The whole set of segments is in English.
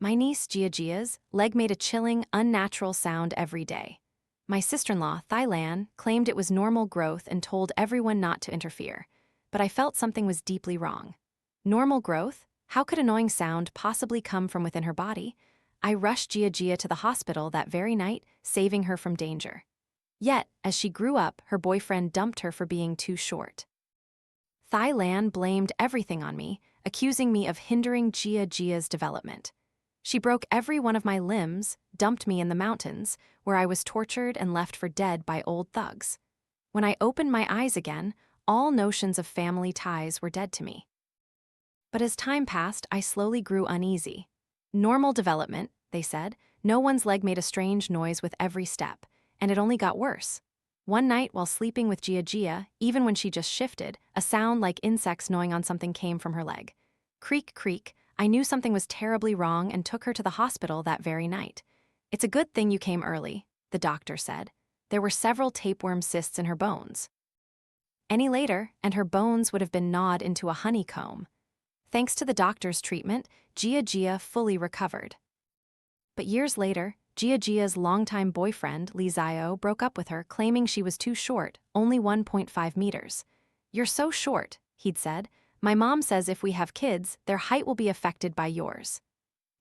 My niece Jia Jia's leg made a chilling, unnatural sound every day. My sister-in-law, Thailand, claimed it was normal growth and told everyone not to interfere. But I felt something was deeply wrong. Normal growth? How could annoying sound possibly come from within her body? I rushed Jia Jia to the hospital that very night, saving her from danger. Yet, as she grew up, her boyfriend dumped her for being too short. Thailand blamed everything on me, accusing me of hindering Jia Jia's development. She broke every one of my limbs, dumped me in the mountains, where I was tortured and left for dead by old thugs. When I opened my eyes again, all notions of family ties were dead to me. But as time passed, I slowly grew uneasy. Normal development, they said. No one's leg made a strange noise with every step, and it only got worse. One night, while sleeping with Jia Jia, even when she just shifted, a sound like insects gnawing on something came from her leg. Creak, creak. I knew something was terribly wrong and took her to the hospital that very night. "It's a good thing you came early," the doctor said. There were several tapeworm cysts in her bones. Any later, and her bones would have been gnawed into a honeycomb. Thanks to the doctor's treatment, Jia Jia fully recovered. But years later, Jia Jia's longtime boyfriend, Li Zio, broke up with her, claiming she was too short, only 1.5 meters. "You're so short," he'd said. "My mom says if we have kids, their height will be affected by yours."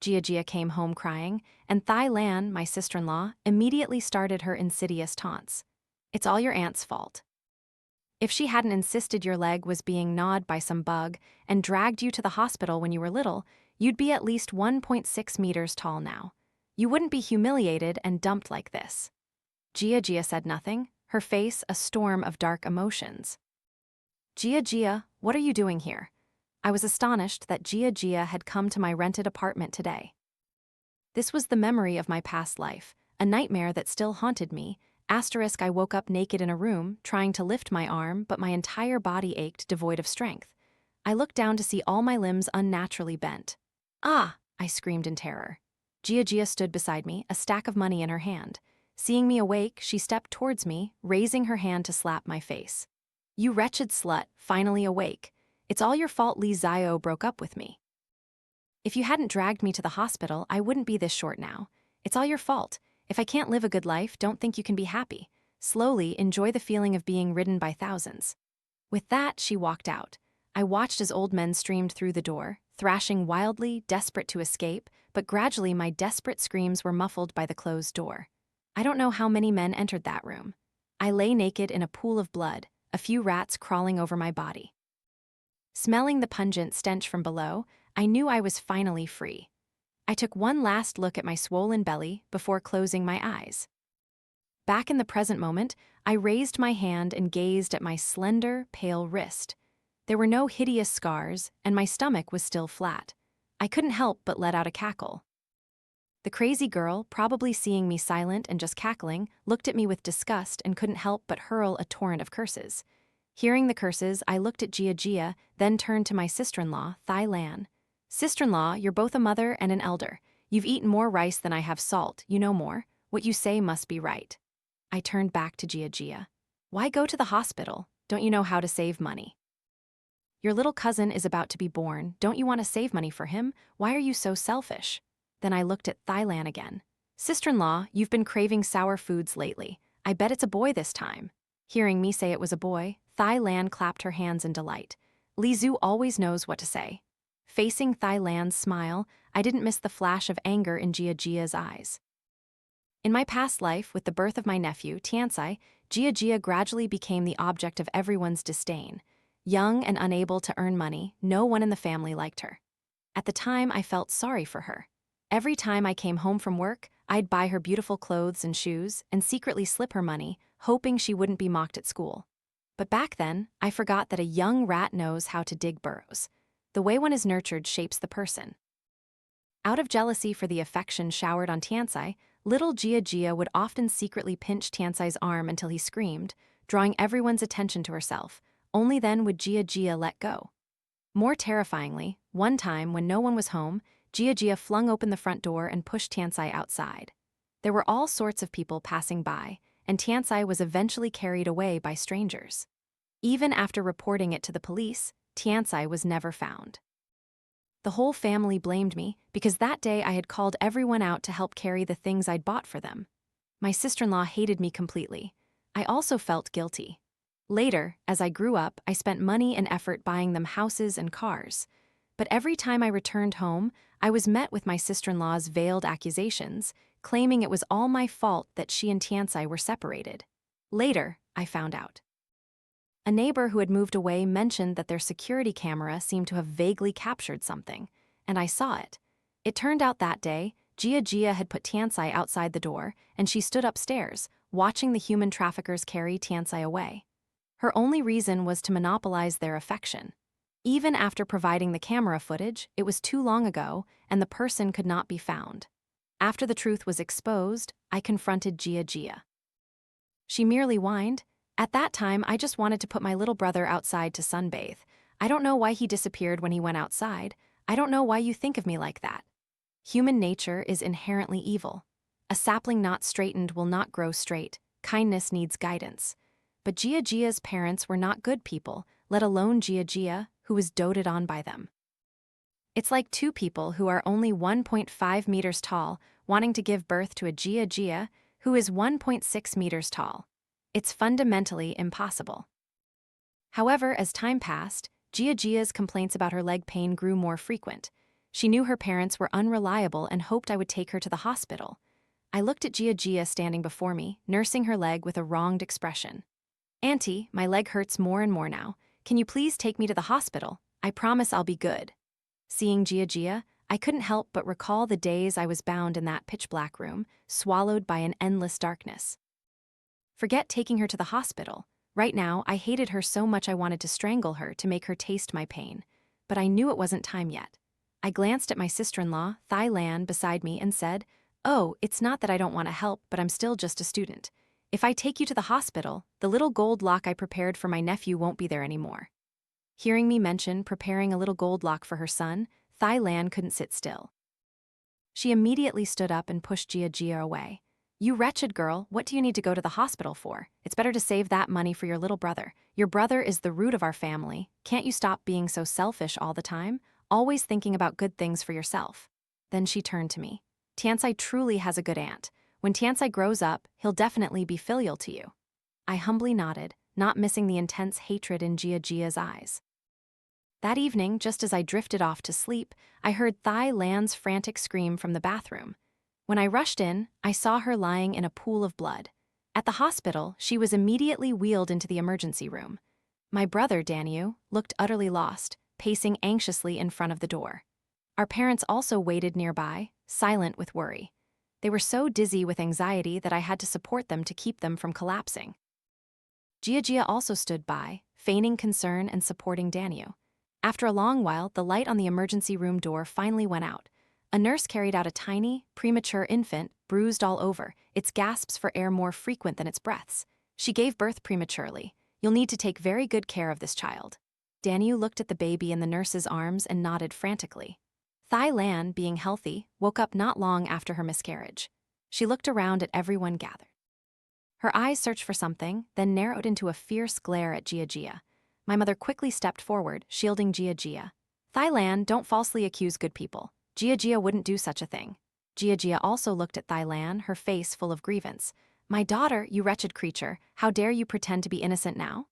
Jia Jia came home crying, and Thai Lan, my sister-in-law, immediately started her insidious taunts. "It's all your aunt's fault. If she hadn't insisted your leg was being gnawed by some bug and dragged you to the hospital when you were little, you'd be at least 1.6 meters tall now. You wouldn't be humiliated and dumped like this." Jia Jia said nothing, her face a storm of dark emotions. "Jia Jia, what are you doing here?" I was astonished that Jia Jia had come to my rented apartment today. This was the memory of my past life, a nightmare that still haunted me. I woke up naked in a room, trying to lift my arm, but my entire body ached, devoid of strength. I looked down to see all my limbs unnaturally bent. "Ah!" I screamed in terror. Jia Jia stood beside me, a stack of money in her hand. Seeing me awake, she stepped towards me, raising her hand to slap my face. "You wretched slut, finally awake. It's all your fault Li Zio broke up with me. If you hadn't dragged me to the hospital, I wouldn't be this short now. It's all your fault. If I can't live a good life, don't think you can be happy. Slowly, enjoy the feeling of being ridden by thousands." With that, she walked out. I watched as old men streamed through the door, thrashing wildly, desperate to escape, but gradually my desperate screams were muffled by the closed door. I don't know how many men entered that room. I lay naked in a pool of blood, a few rats crawling over my body. Smelling the pungent stench from below, I knew I was finally free. I took one last look at my swollen belly before closing my eyes. Back in the present moment, I raised my hand and gazed at my slender, pale wrist. There were no hideous scars, and my stomach was still flat. I couldn't help but let out a cackle. The crazy girl, probably seeing me silent and just cackling, looked at me with disgust and couldn't help but hurl a torrent of curses. Hearing the curses, I looked at Jia Jia, then turned to my sister-in-law, Thai Lan. "Sister-in-law, you're both a mother and an elder. You've eaten more rice than I have salt, you know more. What you say must be right." I turned back to Jia Jia. "Why go to the hospital? Don't you know how to save money? Your little cousin is about to be born. Don't you want to save money for him? Why are you so selfish?" Then I looked at Thai Lan again. "Sister-in-law, you've been craving sour foods lately. I bet it's a boy this time." Hearing me say it was a boy, Thai Lan clapped her hands in delight. Li Zhu always knows what to say. Facing Thai Lan's smile, I didn't miss the flash of anger in Jia Jia's eyes. In my past life, with the birth of my nephew, Tianzai, Jia Jia gradually became the object of everyone's disdain. Young and unable to earn money, no one in the family liked her. At the time, I felt sorry for her. Every time I came home from work, I'd buy her beautiful clothes and shoes and secretly slip her money, hoping she wouldn't be mocked at school. But back then, I forgot that a young rat knows how to dig burrows. The way one is nurtured shapes the person. Out of jealousy for the affection showered on Tianzai, little Jia Jia would often secretly pinch Tianzai's arm until he screamed, drawing everyone's attention to herself. Only then would Jia Jia let go. More terrifyingly, one time when no one was home, Jia Jia flung open the front door and pushed Tianzai outside. There were all sorts of people passing by, and Tianzai was eventually carried away by strangers. Even after reporting it to the police, Tianzai was never found. The whole family blamed me because that day I had called everyone out to help carry the things I'd bought for them. My sister-in-law hated me completely. I also felt guilty. Later, as I grew up, I spent money and effort buying them houses and cars. But every time I returned home, I was met with my sister-in-law's veiled accusations, claiming it was all my fault that she and Tianci were separated. Later, I found out. A neighbor who had moved away mentioned that their security camera seemed to have vaguely captured something, and I saw it. It turned out that day, Jia Jia had put Tianci outside the door, and she stood upstairs, watching the human traffickers carry Tianci away. Her only reason was to monopolize their affection. Even after providing the camera footage, it was too long ago, and the person could not be found. After the truth was exposed, I confronted Jia Jia. She merely whined. At that time, I just wanted to put my little brother outside to sunbathe. I don't know why he disappeared when he went outside. I don't know why you think of me like that. Human nature is inherently evil. A sapling not straightened will not grow straight. Kindness needs guidance. But Jia Jia's parents were not good people, let alone Jia Jia, who was doted on by them. It's like two people who are only 1.5 meters tall wanting to give birth to a Jia Jia who is 1.6 meters tall. It's fundamentally impossible. However, as time passed, Jia Jia's complaints about her leg pain grew more frequent. She knew her parents were unreliable and hoped I would take her to the hospital. I looked at Jia Jia standing before me, nursing her leg with a wronged expression. "Auntie, my leg hurts more and more now. Can you please take me to the hospital? I promise I'll be good." Seeing Jia Jia, I couldn't help but recall the days I was bound in that pitch-black room, swallowed by an endless darkness. Forget taking her to the hospital. Right now, I hated her so much I wanted to strangle her to make her taste my pain. But I knew it wasn't time yet. I glanced at my sister-in-law, Thai Lan, beside me and said, "Oh, it's not that I don't want to help, but I'm still just a student. If I take you to the hospital, the little gold lock I prepared for my nephew won't be there anymore." Hearing me mention preparing a little gold lock for her son, Thai Lan couldn't sit still. She immediately stood up and pushed Jia Jia away. "You wretched girl, what do you need to go to the hospital for? It's better to save that money for your little brother. Your brother is the root of our family. Can't you stop being so selfish all the time? Always thinking about good things for yourself." Then she turned to me. "Tianci truly has a good aunt. When Tianci grows up, he'll definitely be filial to you." I humbly nodded, not missing the intense hatred in Jia Jia's eyes. That evening, just as I drifted off to sleep, I heard Thai Lan's frantic scream from the bathroom. When I rushed in, I saw her lying in a pool of blood. At the hospital, she was immediately wheeled into the emergency room. My brother, Daniel, looked utterly lost, pacing anxiously in front of the door. Our parents also waited nearby, silent with worry. They were so dizzy with anxiety that I had to support them to keep them from collapsing. Jia Jia also stood by, feigning concern and supporting Daniel. After a long while, the light on the emergency room door finally went out. A nurse carried out a tiny, premature infant, bruised all over, its gasps for air more frequent than its breaths. She gave birth prematurely. You'll need to take very good care of this child. Daniel looked at the baby in the nurse's arms and nodded frantically. Thai Lan, being healthy, woke up not long after her miscarriage. She looked around at everyone gathered. Her eyes searched for something, then narrowed into a fierce glare at Jia Jia. My mother quickly stepped forward, shielding Jia Jia. "Thai Lan, don't falsely accuse good people. Jia Jia wouldn't do such a thing." Jia Jia also looked at Thai Lan, her face full of grievance. "My daughter, you wretched creature, how dare you pretend to be innocent now?"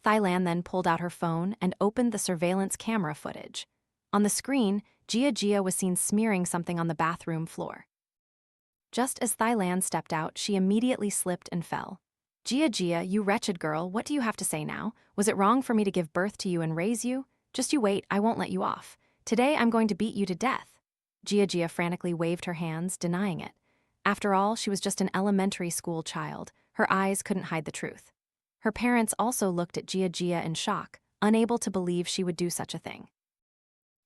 Thai Lan then pulled out her phone and opened the surveillance camera footage. On the screen, Jia Jia was seen smearing something on the bathroom floor. Just as Thai Lan stepped out, she immediately slipped and fell. "Jia Jia, you wretched girl, what do you have to say now? Was it wrong for me to give birth to you and raise you? Just you wait, I won't let you off. Today I'm going to beat you to death." Jia Jia frantically waved her hands, denying it. After all, she was just an elementary school child. Her eyes couldn't hide the truth. Her parents also looked at Jia Jia in shock, unable to believe she would do such a thing.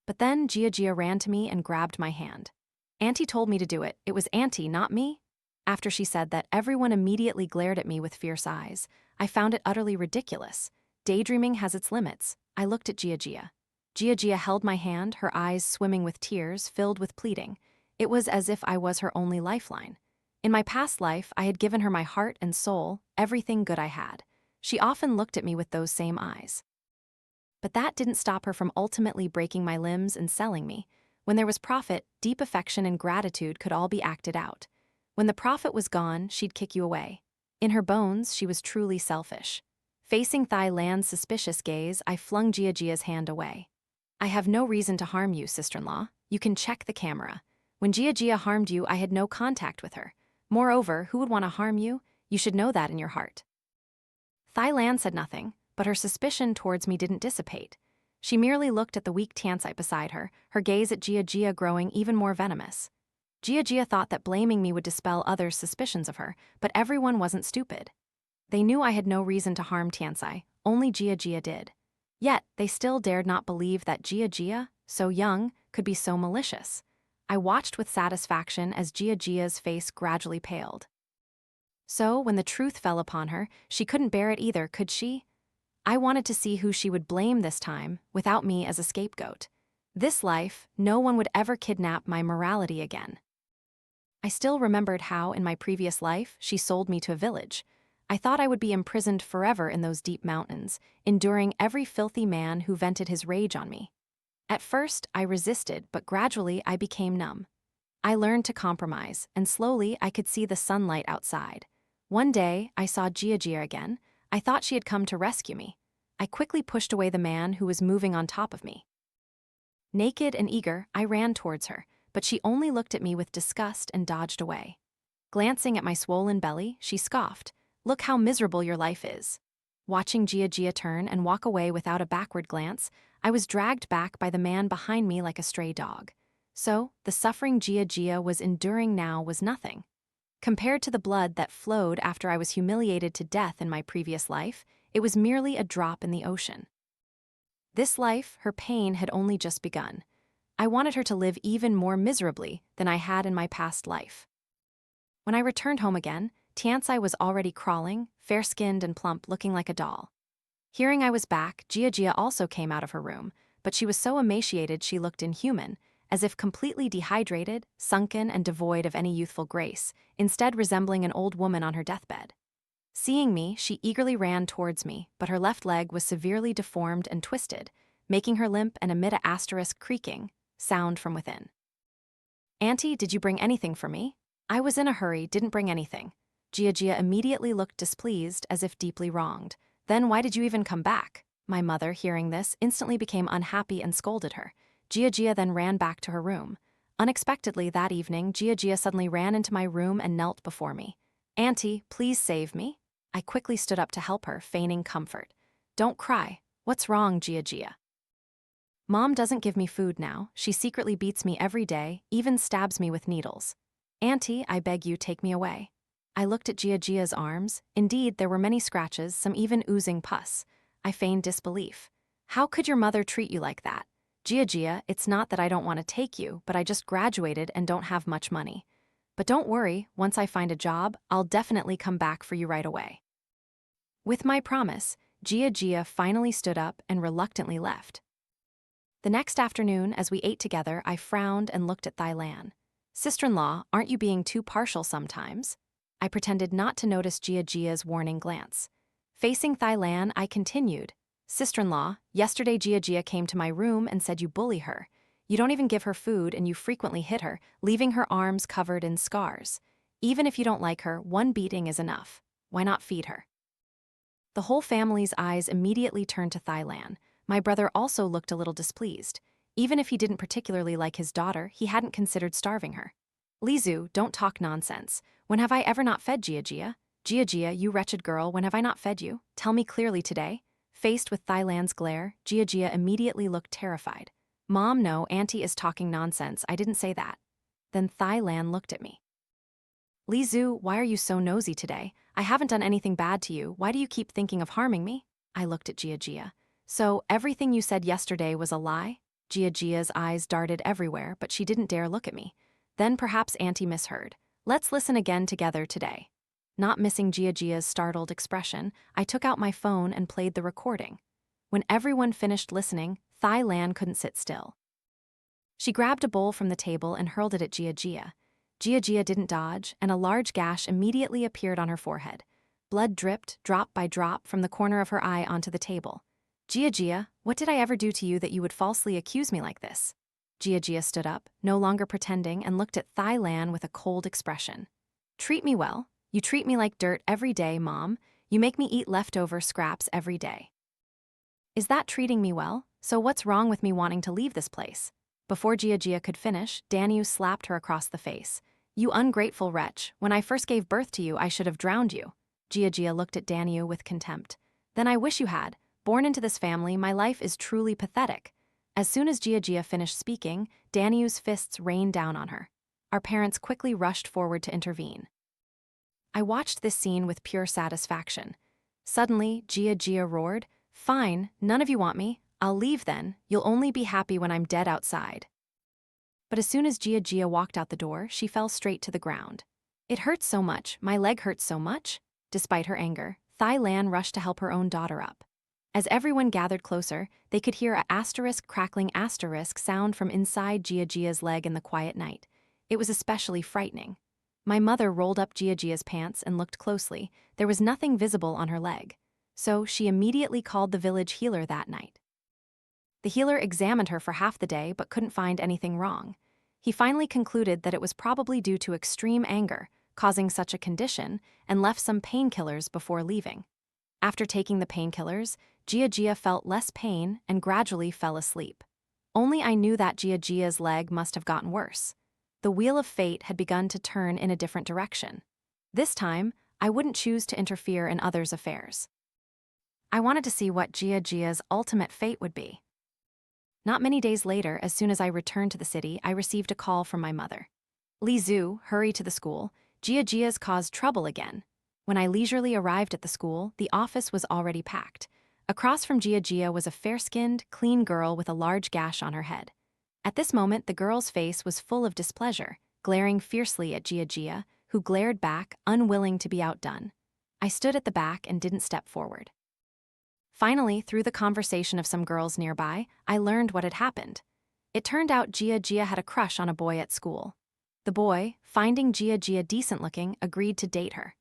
But then Jia Jia ran to me and grabbed my hand. "Auntie told me to do it. It was Auntie, not me." After she said that, everyone immediately glared at me with fierce eyes. I found it utterly ridiculous. Daydreaming has its limits. I looked at Jia Jia. Jia Jia held my hand, her eyes swimming with tears, filled with pleading. It was as if I was her only lifeline. In my past life, I had given her my heart and soul, everything good I had. She often looked at me with those same eyes. But that didn't stop her from ultimately breaking my limbs and selling me. When there was profit, deep affection and gratitude could all be acted out. When the profit was gone, she'd kick you away. In her bones, she was truly selfish. Facing Thai Lan's suspicious gaze, I flung Jia Jia's hand away. I have no reason to harm you, sister-in-law. You can check the camera. When Jia Jia harmed you, I had no contact with her. Moreover, who would want to harm you? You should know that in your heart. Thai Lan said nothing, but her suspicion towards me didn't dissipate. She merely looked at the weak Tiansite beside her, her gaze at Jia Jia growing even more venomous. Jia Jia thought that blaming me would dispel others' suspicions of her, but everyone wasn't stupid. They knew I had no reason to harm Tiansai, only Jia Jia did. Yet, they still dared not believe that Jia Jia, so young, could be so malicious. I watched with satisfaction as Jia Jia's face gradually paled. So, when the truth fell upon her, she couldn't bear it either, could she? I wanted to see who she would blame this time, without me as a scapegoat. This life, no one would ever kidnap my morality again. I still remembered how, in my previous life, she sold me to a village. I thought I would be imprisoned forever in those deep mountains, enduring every filthy man who vented his rage on me. At first, I resisted, but gradually I became numb. I learned to compromise, and slowly I could see the sunlight outside. One day, I saw Jia Jia again. I thought she had come to rescue me. I quickly pushed away the man who was moving on top of me. Naked and eager, I ran towards her, but she only looked at me with disgust and dodged away. Glancing at my swollen belly, she scoffed, "Look how miserable your life is." Watching Jia Jia turn and walk away without a backward glance, I was dragged back by the man behind me like a stray dog. So, the suffering Jia Jia was enduring now was nothing. Compared to the blood that flowed after I was humiliated to death in my previous life, it was merely a drop in the ocean. This life, her pain had only just begun. I wanted her to live even more miserably than I had in my past life. When I returned home again, Tiansai was already crawling, fair-skinned and plump, looking like a doll. Hearing I was back, Jia Jia also came out of her room, but she was so emaciated she looked inhuman, as if completely dehydrated, sunken, and devoid of any youthful grace, instead resembling an old woman on her deathbed. Seeing me, she eagerly ran towards me, but her left leg was severely deformed and twisted, making her limp and emit a asterisk creaking sound from within. "Auntie, did you bring anything for me?" I was in a hurry, didn't bring anything. Jia Jia immediately looked displeased, as if deeply wronged. "Then why did you even come back?" My mother, hearing this, instantly became unhappy and scolded her. Jia Jia then ran back to her room. Unexpectedly that evening, Jia Jia suddenly ran into my room and knelt before me. "Auntie, please save me." I quickly stood up to help her, feigning comfort. "Don't cry. What's wrong, Jia Jia?" "Mom doesn't give me food now. She secretly beats me every day, even stabs me with needles. Auntie, I beg you, take me away." I looked at Jia Jia's arms. Indeed, there were many scratches, some even oozing pus. I feigned disbelief. "How could your mother treat you like that?" "Jia Jia, it's not that I don't want to take you, but I just graduated and don't have much money. But don't worry, once I find a job, I'll definitely come back for you right away." With my promise, Jia Jia finally stood up and reluctantly left. The next afternoon, as we ate together, I frowned and looked at Thai Lan. "Sister-in-law, aren't you being too partial sometimes?" I pretended not to notice Jia Jia's warning glance. Facing Thai Lan, I continued, "Sister-in-law, yesterday Jia Jia came to my room and said you bully her. You don't even give her food and you frequently hit her, leaving her arms covered in scars. Even if you don't like her, one beating is enough. Why not feed her?" The whole family's eyes immediately turned to Thai Lan. My brother also looked a little displeased. Even if he didn't particularly like his daughter, he hadn't considered starving her. "Lizu, don't talk nonsense. When have I ever not fed Jia Jia? Jia Jia, you wretched girl, when have I not fed you? Tell me clearly today." Faced with Thai Lan's glare, Jia Jia immediately looked terrified. "Mom, no, Auntie is talking nonsense. I didn't say that." Then Thai Lan looked at me. "Lizu, why are you so nosy today? I haven't done anything bad to you. Why do you keep thinking of harming me?" I looked at Jia Jia. "So, everything you said yesterday was a lie?" Jia Jia's eyes darted everywhere, but she didn't dare look at me. Then perhaps Auntie misheard. "Let's listen again together today." Not missing Jia Jia's startled expression, I took out my phone and played the recording. When everyone finished listening, Thai Lan couldn't sit still. She grabbed a bowl from the table and hurled it at Jia Jia. Jia Jia didn't dodge, and a large gash immediately appeared on her forehead. Blood dripped, drop by drop, from the corner of her eye onto the table. "Jia Jia, what did I ever do to you that you would falsely accuse me like this?" Jia Jia stood up, no longer pretending, and looked at Thailand with a cold expression. Treat me well. You treat me like dirt every day, Mom. You make me eat leftover scraps every day. Is that treating me well? So what's wrong with me wanting to leave this place? Before Jia Jia could finish, Daniel slapped her across the face. You ungrateful wretch, when I first gave birth to you, I should have drowned you. Jia Jia looked at Daniel with contempt. Then I wish you had. Born into this family, my life is truly pathetic. As soon as Jia Jia finished speaking, Daniel's fists rained down on her. Our parents quickly rushed forward to intervene. I watched this scene with pure satisfaction. Suddenly, Jia Jia roared, Fine, none of you want me. I'll leave then. You'll only be happy when I'm dead outside. But as soon as Jia Jia walked out the door, she fell straight to the ground. It hurts so much, my leg hurts so much. Despite her anger, Thailand rushed to help her own daughter up. As everyone gathered closer, they could hear a asterisk crackling asterisk sound from inside Jia Jia's leg in the quiet night. It was especially frightening. My mother rolled up Jia Jia's pants and looked closely. There was nothing visible on her leg. So she immediately called the village healer that night. The healer examined her for half the day but couldn't find anything wrong. He finally concluded that it was probably due to extreme anger, causing such a condition, and left some painkillers before leaving. After taking the painkillers, Jia Jia felt less pain and gradually fell asleep. Only I knew that Jia Jia's leg must have gotten worse. The wheel of fate had begun to turn in a different direction. This time, I wouldn't choose to interfere in others' affairs. I wanted to see what Jia Jia's ultimate fate would be. Not many days later, as soon as I returned to the city, I received a call from my mother. Li Zhu, hurry to the school. Jia Jia's caused trouble again. When I leisurely arrived at the school, the office was already packed. Across from Jia Jia was a fair-skinned, clean girl with a large gash on her head. At this moment, the girl's face was full of displeasure, glaring fiercely at Jia Jia, who glared back, unwilling to be outdone. I stood at the back and didn't step forward. Finally, through the conversation of some girls nearby, I learned what had happened. It turned out Jia Jia had a crush on a boy at school. The boy, finding Jia Jia decent-looking, agreed to date her.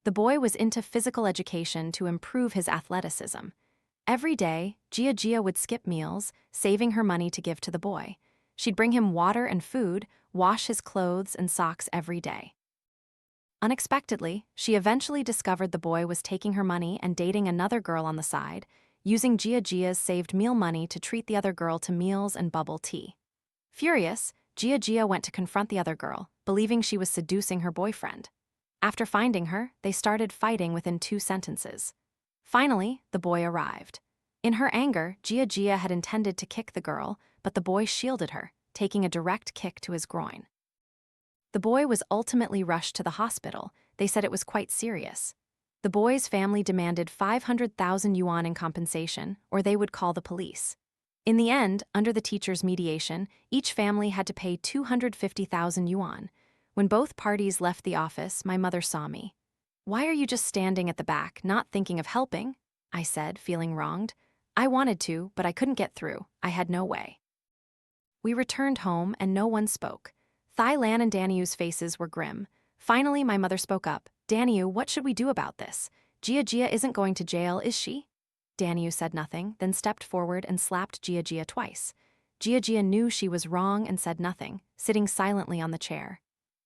The boy was into physical education to improve his athleticism. Every day, Jia Jia would skip meals, saving her money to give to the boy. She'd bring him water and food, wash his clothes and socks every day. Unexpectedly, she eventually discovered the boy was taking her money and dating another girl on the side, using Jia Jia's saved meal money to treat the other girl to meals and bubble tea. Furious, Jia Jia went to confront the other girl, believing she was seducing her boyfriend. After finding her, they started fighting within 2 sentences. Finally, the boy arrived. In her anger, Jia Jia had intended to kick the girl, but the boy shielded her, taking a direct kick to his groin. The boy was ultimately rushed to the hospital. They said it was quite serious. The boy's family demanded 500,000 yuan in compensation, or they would call the police. In the end, under the teacher's mediation, each family had to pay 250,000 yuan. When both parties left the office, my mother saw me. Why are you just standing at the back, not thinking of helping? I said, feeling wronged. I wanted to, but I couldn't get through. I had no way. We returned home and no one spoke. Thailand and Daniel's faces were grim. Finally, my mother spoke up. Daniel, what should we do about this? Jia Jia isn't going to jail, is she? Daniel said nothing, then stepped forward and slapped Jia Jia twice. Jia Jia knew she was wrong and said nothing, sitting silently on the chair.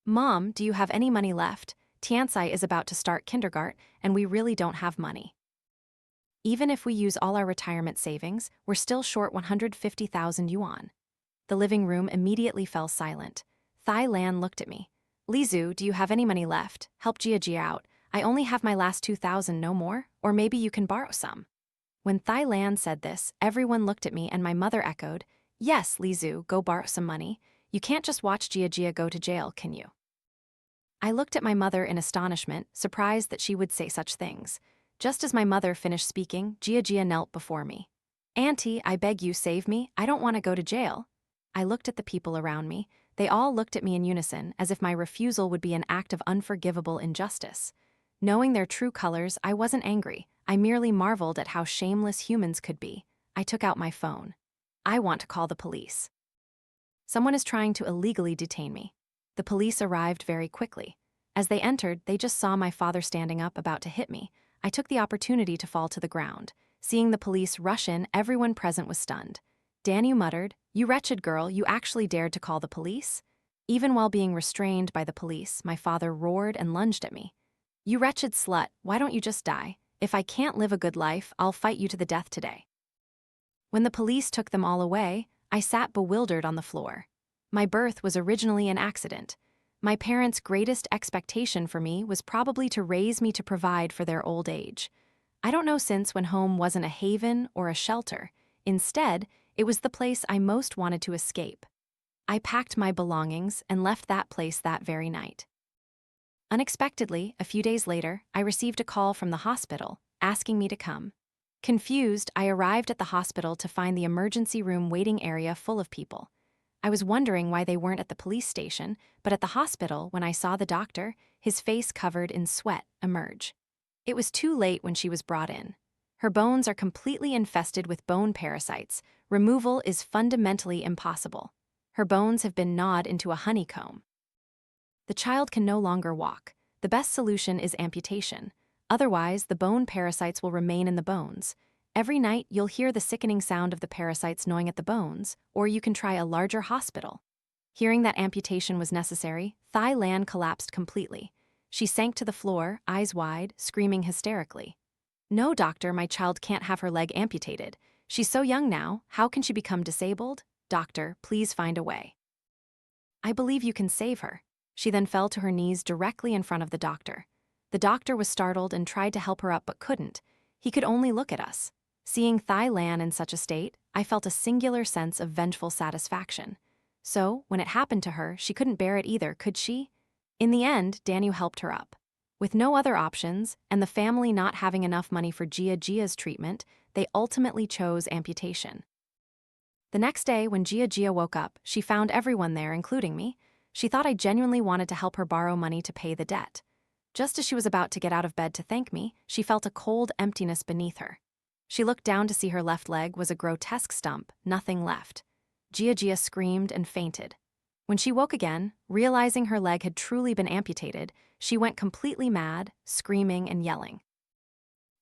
Mom, do you have any money left? Tianzai is about to start kindergarten, and we really don't have money. Even if we use all our retirement savings, we're still short 150,000 yuan. The living room immediately fell silent. Thailand looked at me. Li Zhu, do you have any money left? Help Jia Jia out. I only have my last 2,000, no more, or maybe you can borrow some. When Thailand said this, everyone looked at me and my mother echoed, Yes, Li Zhu, go borrow some money. You can't just watch Jia Jia go to jail, can you? I looked at my mother in astonishment, surprised that she would say such things. Just as my mother finished speaking, Jia Jia knelt before me. Auntie, I beg you, save me. I don't want to go to jail. I looked at the people around me. They all looked at me in unison, as if my refusal would be an act of unforgivable injustice. Knowing their true colors, I wasn't angry. I merely marveled at how shameless humans could be. I took out my phone. I want to call the police. Someone is trying to illegally detain me. The police arrived very quickly. As they entered, they just saw my father standing up about to hit me. I took the opportunity to fall to the ground. Seeing the police rush in, everyone present was stunned. Daniel muttered, "You wretched girl, you actually dared to call the police?" Even while being restrained by the police, my father roared and lunged at me. "You wretched slut, why don't you just die? If I can't live a good life, I'll fight you to the death today." When the police took them all away, I sat bewildered on the floor. My birth was originally an accident. My parents' greatest expectation for me was probably to raise me to provide for their old age. I don't know since when home wasn't a haven or a shelter. Instead, it was the place I most wanted to escape. I packed my belongings and left that place that very night. Unexpectedly, a few days later, I received a call from the hospital, asking me to come. Confused, I arrived at the hospital to find the emergency room waiting area full of people. I was wondering why they weren't at the police station, but at the hospital, when I saw the doctor, his face covered in sweat, emerge. It was too late when she was brought in. Her bones are completely infested with bone parasites. Removal is fundamentally impossible. Her bones have been gnawed into a honeycomb. The child can no longer walk. The best solution is amputation. Otherwise, the bone parasites will remain in the bones. Every night, you'll hear the sickening sound of the parasites gnawing at the bones, or you can try a larger hospital. Hearing that amputation was necessary, Thai Lan collapsed completely. She sank to the floor, eyes wide, screaming hysterically. "No, doctor, my child can't have her leg amputated. She's so young now, how can she become disabled? Doctor, please find a way." "I believe you can save her." She then fell to her knees directly in front of the doctor. The doctor was startled and tried to help her up but couldn't. He could only look at us. Seeing Thai Lan in such a state, I felt a singular sense of vengeful satisfaction. So, when it happened to her, she couldn't bear it either, could she? In the end, Daniel helped her up. With no other options, and the family not having enough money for Jia Jia's treatment, they ultimately chose amputation. The next day, when Jia Jia woke up, she found everyone there, including me. She thought I genuinely wanted to help her borrow money to pay the debt. Just as she was about to get out of bed to thank me, she felt a cold emptiness beneath her. She looked down to see her left leg was a grotesque stump, nothing left. Jia Jia screamed and fainted. When she woke again, realizing her leg had truly been amputated, she went completely mad, screaming and yelling.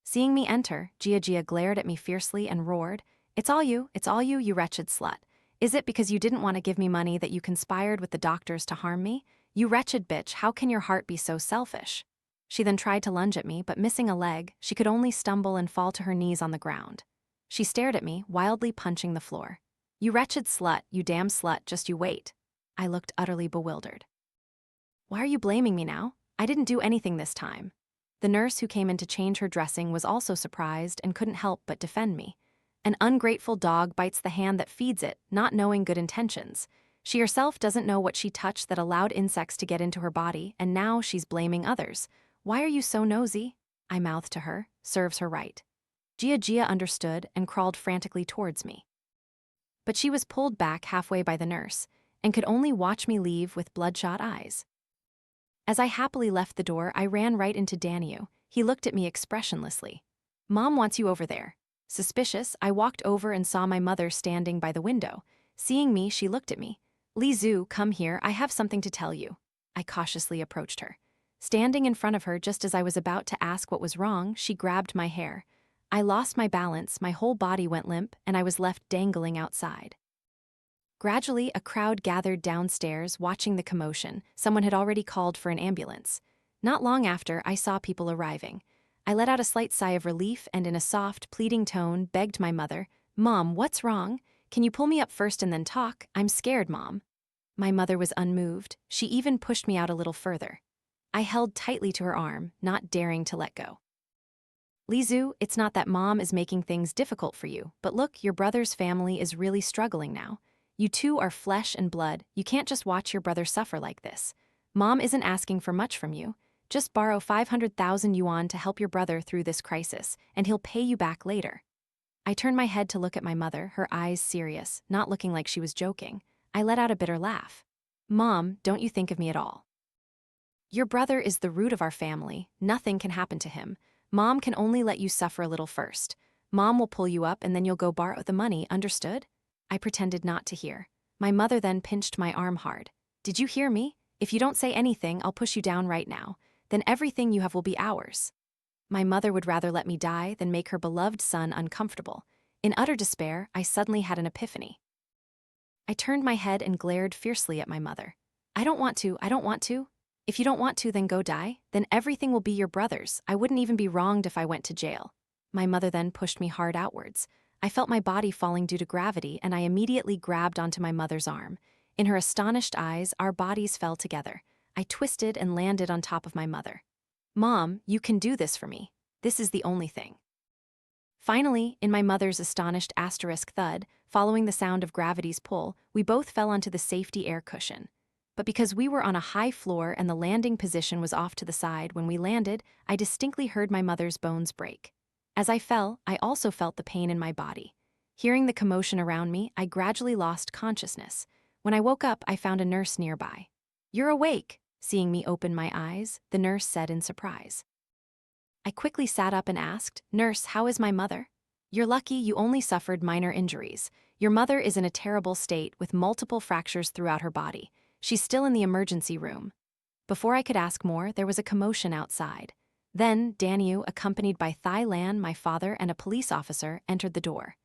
Seeing me enter, Jia Jia glared at me fiercely and roared, it's all you, you wretched slut. Is it because you didn't want to give me money that you conspired with the doctors to harm me? You wretched bitch, how can your heart be so selfish?" She then tried to lunge at me, but missing a leg, she could only stumble and fall to her knees on the ground. She stared at me, wildly punching the floor. "You wretched slut, you damn slut, just you wait." I looked utterly bewildered. "Why are you blaming me now? I didn't do anything this time." The nurse who came in to change her dressing was also surprised and couldn't help but defend me. An ungrateful dog bites the hand that feeds it, not knowing good intentions. She herself doesn't know what she touched that allowed insects to get into her body, and now she's blaming others. "Why are you so nosy?" I mouthed to her. "Serves her right." Jia Jia understood and crawled frantically towards me. But she was pulled back halfway by the nurse, and could only watch me leave with bloodshot eyes. As I happily left the door, I ran right into Daniel. He looked at me expressionlessly. "Mom wants you over there." Suspicious, I walked over and saw my mother standing by the window. Seeing me, she looked at me. "Li Zhu, come here, I have something to tell you." I cautiously approached her. Standing in front of her just as I was about to ask what was wrong, she grabbed my hair. I lost my balance, my whole body went limp, and I was left dangling outside. Gradually, a crowd gathered downstairs, watching the commotion. Someone had already called for an ambulance. Not long after, I saw people arriving. I let out a slight sigh of relief and in a soft, pleading tone begged my mother, "Mom, what's wrong? Can you pull me up first and then talk? I'm scared, Mom." My mother was unmoved. She even pushed me out a little further. I held tightly to her arm, not daring to let go. "Li Zhu, it's not that Mom is making things difficult for you, but look, your brother's family is really struggling now. You two are flesh and blood. You can't just watch your brother suffer like this. Mom isn't asking for much from you. Just borrow 500,000 yuan to help your brother through this crisis, and he'll pay you back later." I turned my head to look at my mother, her eyes serious, not looking like she was joking. I let out a bitter laugh. "Mom, don't you think of me at all. Your brother is the root of our family. Nothing can happen to him. Mom can only let you suffer a little first. Mom will pull you up and then you'll go borrow the money, understood?" I pretended not to hear. My mother then pinched my arm hard. "Did you hear me? If you don't say anything, I'll push you down right now. Then everything you have will be ours." My mother would rather let me die than make her beloved son uncomfortable. In utter despair, I suddenly had an epiphany. I turned my head and glared fiercely at my mother. I don't want to. If you don't want to, then go die. Then everything will be your brother's. I wouldn't even be wronged if I went to jail. My mother then pushed me hard outwards. I felt my body falling due to gravity, and I immediately grabbed onto my mother's arm. In her astonished eyes, our bodies fell together. I twisted and landed on top of my mother. Mom, you can do this for me. This is the only thing. Finally, in my mother's astonished asterisk thud, following the sound of gravity's pull, we both fell onto the safety air cushion. But because we were on a high floor and the landing position was off to the side when we landed, I distinctly heard my mother's bones break. As I fell, I also felt the pain in my body. Hearing the commotion around me, I gradually lost consciousness. When I woke up, I found a nurse nearby. "You're awake," seeing me open my eyes, the nurse said in surprise. I quickly sat up and asked, "Nurse, how is my mother?" "You're lucky you only suffered minor injuries. Your mother is in a terrible state with multiple fractures throughout her body. She's still in the emergency room." Before I could ask more, there was a commotion outside. Then, Daniel, accompanied by Thai Lan, my father, and a police officer, entered the door.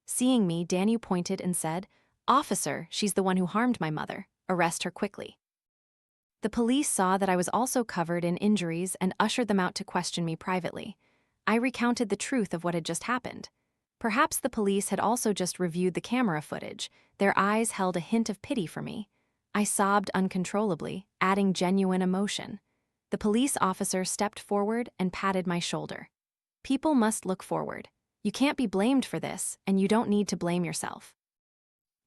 Seeing me, Daniel pointed and said, "Officer, she's the one who harmed my mother. Arrest her quickly." The police saw that I was also covered in injuries and ushered them out to question me privately. I recounted the truth of what had just happened. Perhaps the police had also just reviewed the camera footage. Their eyes held a hint of pity for me. I sobbed uncontrollably, adding genuine emotion. The police officer stepped forward and patted my shoulder. "People must look forward. You can't be blamed for this, and you don't need to blame yourself."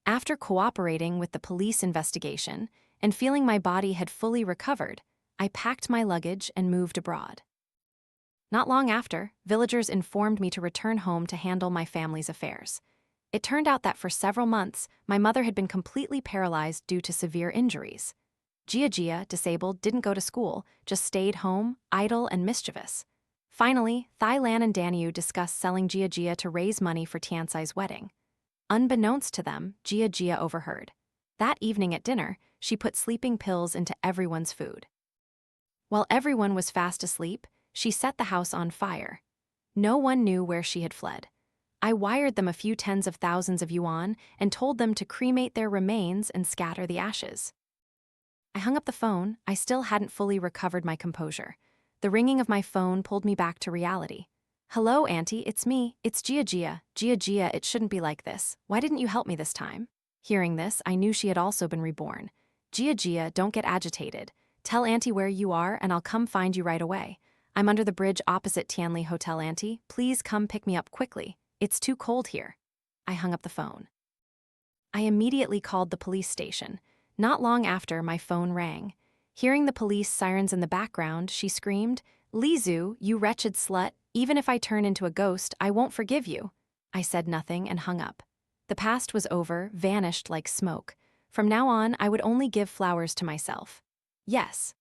After cooperating with the police investigation and feeling my body had fully recovered, I packed my luggage and moved abroad. Not long after, villagers informed me to return home to handle my family's affairs. It turned out that for several months, my mother had been completely paralyzed due to severe injuries. Jia Jia, disabled, didn't go to school, just stayed home, idle and mischievous. Finally, Thai Lan and Daniel discussed selling Jia Jia to raise money for Tiansai's wedding. Unbeknownst to them, Jia Jia overheard. That evening at dinner, she put sleeping pills into everyone's food. While everyone was fast asleep, she set the house on fire. No one knew where she had fled. I wired them a few tens of thousands of yuan and told them to cremate their remains and scatter the ashes. I hung up the phone. I still hadn't fully recovered my composure. The ringing of my phone pulled me back to reality. "Hello, Auntie, it's me. It's Jia Jia. Jia Jia, it shouldn't be like this. Why didn't you help me this time?" Hearing this, I knew she had also been reborn. "Jia Jia, don't get agitated. Tell Auntie where you are and I'll come find you right away. I'm under the bridge opposite Tianli Hotel, Auntie. Please come pick me up quickly. It's too cold here." I hung up the phone. I immediately called the police station. Not long after, my phone rang. Hearing the police sirens in the background, she screamed, "Lizu, you wretched slut, even if I turn into a ghost, I won't forgive you." I said nothing and hung up. The past was over, vanished like smoke. From now on, I would only give flowers to myself. Yes,